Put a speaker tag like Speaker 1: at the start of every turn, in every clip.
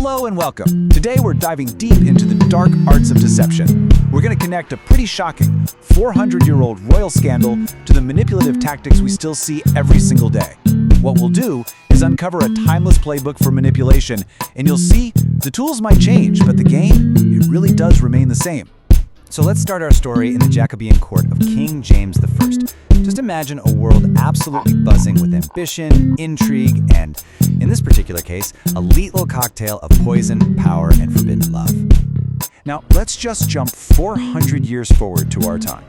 Speaker 1: Hello and welcome. Today we're diving deep into the dark arts of deception. We're going to connect a pretty shocking 400-year-old royal scandal to the manipulative tactics we still see every single day. What we'll do is uncover a timeless playbook for manipulation, and you'll see the tools might change, but the game, it really does remain the same. So let's start our story in the Jacobean court of King James I. Just imagine a world absolutely buzzing with ambition, intrigue, and, in this particular case, a lethal cocktail of poison, power, and forbidden love. Now, let's just jump 400 years forward to our time.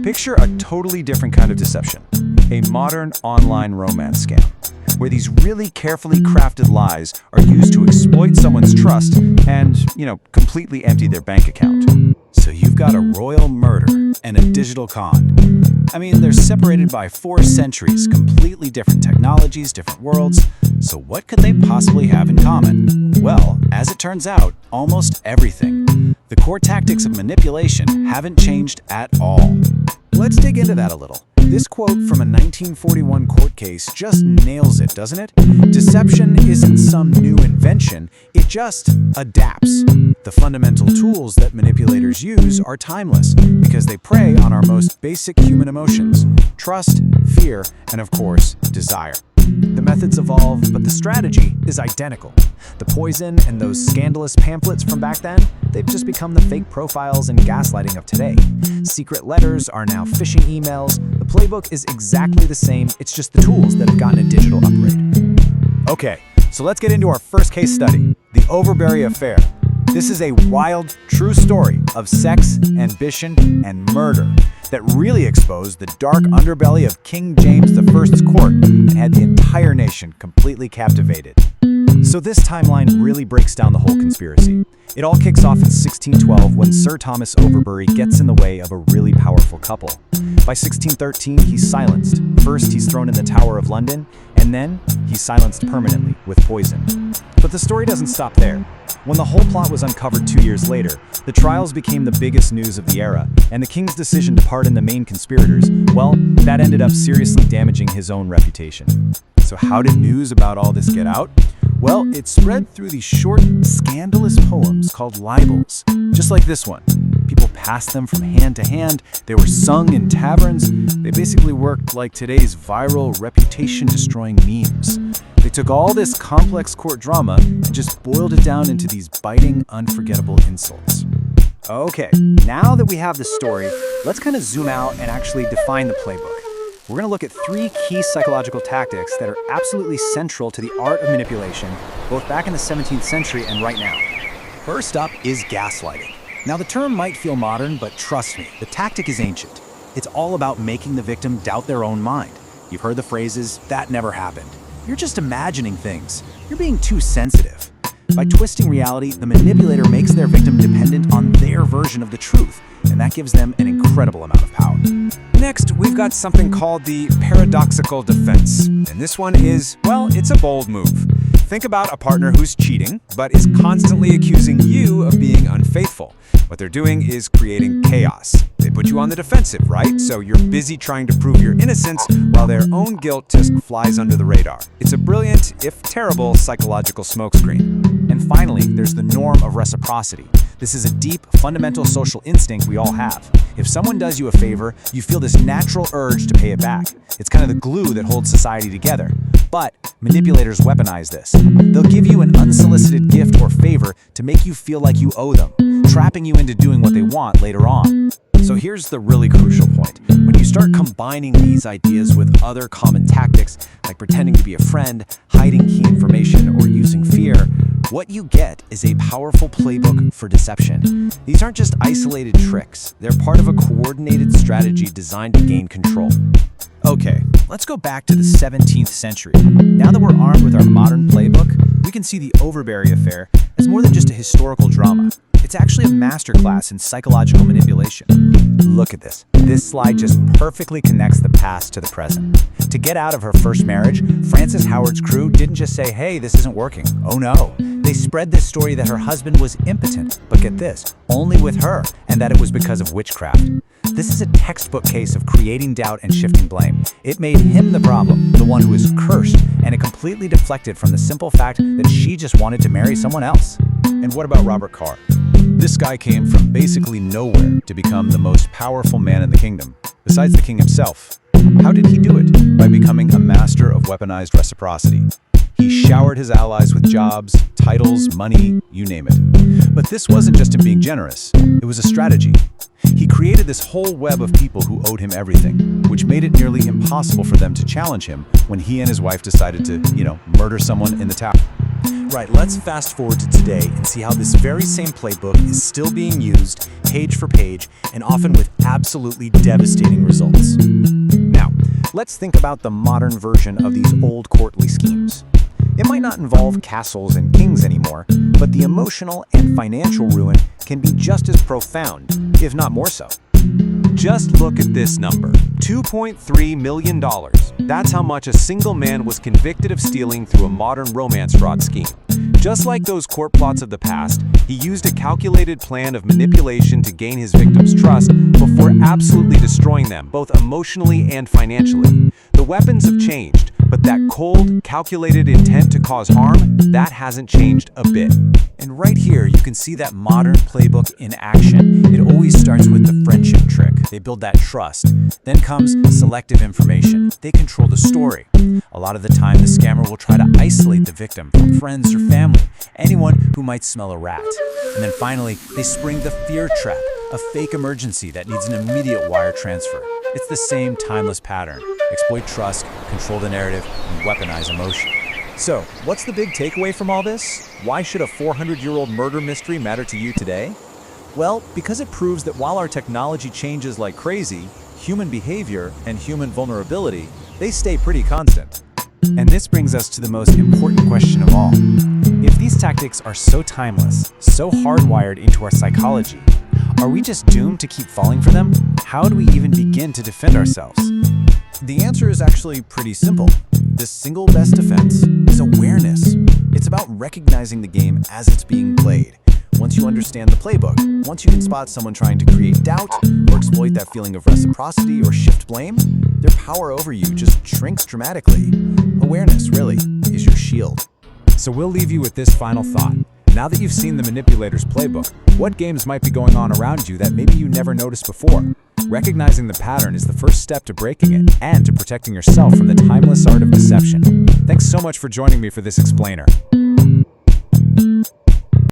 Speaker 1: Picture a totally different kind of deception, a modern online romance scam, where these really carefully crafted lies are used to exploit someone's trust and, completely empty their bank account. So you've got a royal murder and a digital con. I mean, they're separated by 4 centuries, completely different technologies, different worlds. So what could they possibly have in common? Well, as it turns out, almost everything. The core tactics of manipulation haven't changed at all. Let's dig into that a little. This quote from a 1941 court case just nails it, doesn't it? Deception isn't some new invention, it just adapts. The fundamental tools that manipulators use are timeless because they prey on our most basic human emotions: trust, fear, and of course, desire. The methods evolve, but the strategy is identical. The poison and those scandalous pamphlets from back then, they've just become the fake profiles and gaslighting of today. Secret letters are now phishing emails. The playbook is exactly the same, it's just the tools that have gotten a digital upgrade. Okay, so let's get into our first case study, the Overbury Affair. This is a wild, true story of sex, ambition, and murder that really exposed the dark underbelly of King James I's court and had the entire nation completely captivated. So this timeline really breaks down the whole conspiracy. It all kicks off in 1612 when Sir Thomas Overbury gets in the way of a really powerful couple. By 1613, he's silenced. First, he's thrown in the Tower of London, and then he's silenced permanently with poison. But the story doesn't stop there. When the whole plot was uncovered 2 years later, the trials became the biggest news of the era, and the king's decision to pardon the main conspirators, well, that ended up seriously damaging his own reputation. So how did news about all this get out? Well, it spread through these short, scandalous poems called libels, just like this one. People passed them from hand to hand, they were sung in taverns, they basically worked like today's viral, reputation-destroying memes. They took all this complex court drama and just boiled it down into these biting, unforgettable insults. Okay, now that we have the story, let's kind of zoom out and actually define the playbook. We're going to look at 3 key psychological tactics that are absolutely central to the art of manipulation, both back in the 17th century and right now. First up is gaslighting. Now, the term might feel modern, but trust me, the tactic is ancient. It's all about making the victim doubt their own mind. You've heard the phrases, "that never happened." You're just imagining things. You're being too sensitive. By twisting reality, the manipulator makes their victim dependent on their version of the truth, and that gives them an incredible amount of power.
Speaker 2: Next, we've got something called the paradoxical defense. And this one is, well, it's a bold move. Think about a partner who's cheating, but is constantly accusing you of being unfaithful. What they're doing is creating chaos. They put you on the defensive, right? So you're busy trying to prove your innocence while their own guilt just flies under the radar. It's a brilliant, if terrible, psychological smokescreen.
Speaker 1: And finally, there's the norm of reciprocity. This is a deep, fundamental social instinct we all have. If someone does you a favor, you feel this natural urge to pay it back. It's kind of the glue that holds society together. But manipulators weaponize this. They'll give you an unsolicited gift or favor to make you feel like you owe them, trapping you into doing what they want later on. So here's the really crucial point. When you start combining these ideas with other common tactics, like pretending to be a friend, hiding key information, or using fear, what you get is a powerful playbook for deception. These aren't just isolated tricks. They're part of a coordinated strategy designed to gain control. Okay, let's go back to the 17th century. Now that we're armed with our modern playbook, we can see the Overbury Affair as more than just a historical drama. It's actually a masterclass in psychological manipulation. Look at this. This slide just perfectly connects the past to the present. To get out of her first marriage, Frances Howard's crew didn't just say, "Hey, this isn't working." Oh no. They spread this story that her husband was impotent, but get this, only with her, and that it was because of witchcraft. This is a textbook case of creating doubt and shifting blame. It made him the problem, the one who is cursed, and it completely deflected from the simple fact that she just wanted to marry someone else.
Speaker 2: And what about Robert Carr?
Speaker 1: This guy came from basically nowhere to become the most powerful man in the kingdom, besides the king himself. How did he do it? By becoming a master of weaponized reciprocity. He showered his allies with jobs, titles, money, you name it. But this wasn't just him being generous, it was a strategy. He created this whole web of people who owed him everything, which made it nearly impossible for them to challenge him when he and his wife decided to, murder someone in the tower.
Speaker 2: Right, let's fast forward to today and see how this very same playbook is still being used, page for page, and often with absolutely devastating results. Now, let's think about the modern version of these old courtly schemes. It might not involve castles and kings anymore, but the emotional and financial ruin can be just as profound, if not more so. Just look at this number, $2.3 million. That's how much a single man was convicted of stealing through a modern romance fraud scheme. Just like those court plots of the past, he used a calculated plan of manipulation to gain his victims' trust before absolutely destroying them, both emotionally and financially. The weapons have changed, but that cold, calculated intent to cause harm, that hasn't changed a bit. And right here, you can see that modern playbook in action. It always starts with the friendship trick. They build that trust. Then comes selective information. They control the story. A lot of the time, the scammer will try to isolate the victim from friends or family, anyone who might smell a rat. And then finally, they spring the fear trap, a fake emergency that needs an immediate wire transfer. It's the same timeless pattern. Exploit trust, control the narrative, and weaponize emotion. So, what's the big takeaway from all this? Why should a 400-year-old murder mystery matter to you today? Well, because it proves that while our technology changes like crazy, human behavior and human vulnerability, they stay pretty constant. And this brings us to the most important question of all. If these tactics are so timeless, so hardwired into our psychology, are we just doomed to keep falling for them? How do we even begin to defend ourselves? The answer is actually pretty simple. The single best defense is awareness. It's about recognizing the game as it's being played. Once you understand the playbook, once you can spot someone trying to create doubt or exploit that feeling of reciprocity or shift blame, their power over you just shrinks dramatically. Awareness, really, is your shield. So we'll leave you with this final thought. Now that you've seen the manipulator's playbook, what games might be going on around you that maybe you never noticed before? Recognizing the pattern is the first step to breaking it and to protecting yourself from the timeless art of deception. Thanks so much for joining me for this explainer.